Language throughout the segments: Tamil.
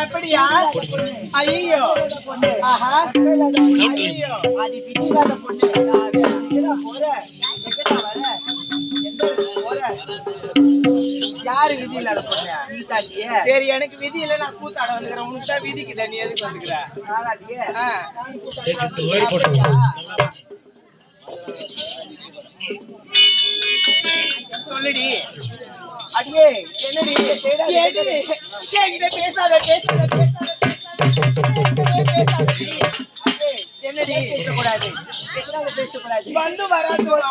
அப்படியா? ஐயோ, ஆஹா, ஐயோ, அடி பிடிக்காத பொண்ணு. யாரு விதி இல்லாத பொண்ணு? சரி, எனக்கு விதி இல்ல, நான் கூத்தாட வந்துக்கிறேன். உனக்கு தான் விதிக்கு தண்ணி எதுக்கு வந்துக்கிற? சொல்லுடி. அடியே, என்னடி என்கிட்ட பேசாத என்னடி பேசக்கூடாது, வந்து வராதுமா,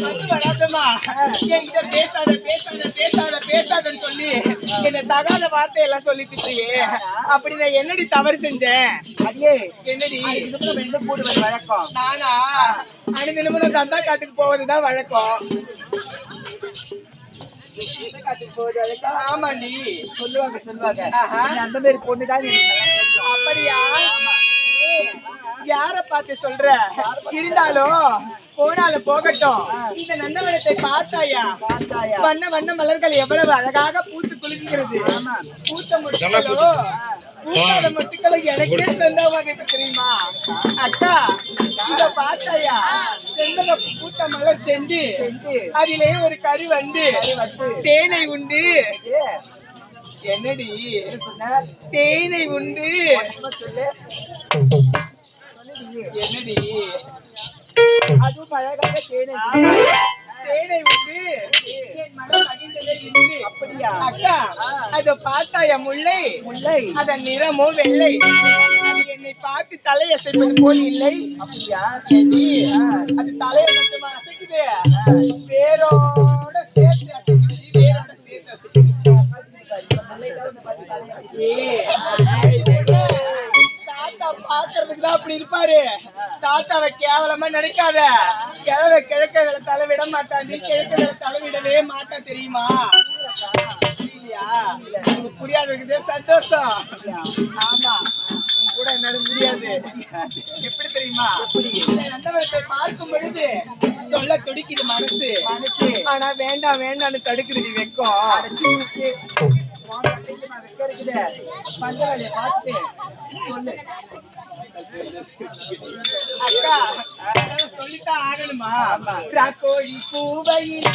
வந்து வராதுமா, என்கிட்ட பேசாதன்னு சொல்லி என்ன தகாத வார்த்தையெல்லாம் சொல்லி திட்டியே. அப்படி நான் என்னடி தவறு செஞ்சேன்? அடியே, என்னடி போடுவது வழக்கம்? நானா அனுதினமும் தந்தா காட்டுக்கு போவதுதான் வழக்கம். ஆமாண்டி, சொல்லுவாங்க. அந்த மாதிரி பொண்ணுதான். அப்படியா? யார பார்த்து சொல்ற? இருந்தாலும் போனாலும் போகட்டும். இந்த நந்தவனத்தை பார்த்தாயா? வண்ண வண்ண மலர்கள் எவ்வளவு அழகாக பூத்து குலுங்குகிறது. பூத்த முடிச்சோ பூக்காத மட்டுக்களை எனக்கே சொந்தமாக இருக்கு தெரியுமா அக்கா? இத பார்த்தாயா? செந்தக பூத்த மலர் செண்டு, அதிலே ஒரு கறி வண்டு தேனை உண்டு. என்னடி தேனை உண்டு? என்னடி அதுவும் அழகாக தேனை தேனை உண்டு என் மனம் மகிழ்ந்ததே இன்று. அப்படியா அக்கா? அத பார்த்தாயா முல்லை? முல்லை அதன் நிறமோ வெள்ளை. அது என்னை பார்த்து தலையசைப்பது போல் இல்லை. அப்படியா? ஏண்டி அது தலையை மட்டுமா அசைக்குது? வேரோட சேர்த்து அசைக்குது. வேரோட சேர்த்து அசைக்குது. தாத்தா பாக்குறதுக்கு தான் அப்படி இருப்பாரு. தாத்தாவை கேவலமா நினைக்காத. கிழவை கிழக்க வேலை தலை விட மாட்டான். நீ கிழக்க வேலை தலை விடவே மாட்டான் தெரியுமா? இல்லையா? உங்களுக்கு புரியாததுக்கு சந்தோஷம். ஆமா, உன் கூட என்னால முடியாது. எப்படி தெரியுமா? நந்தவனத்தை பார்க்கும் பொழுது சொல்ல துடிக்குது மனசு. ஆனா வேண்டாம் வேண்டாம்னு தடுக்குது வெக்கம். அக்கா சொல்லித்தான் ஆகணுமா? கோழி பூவையில்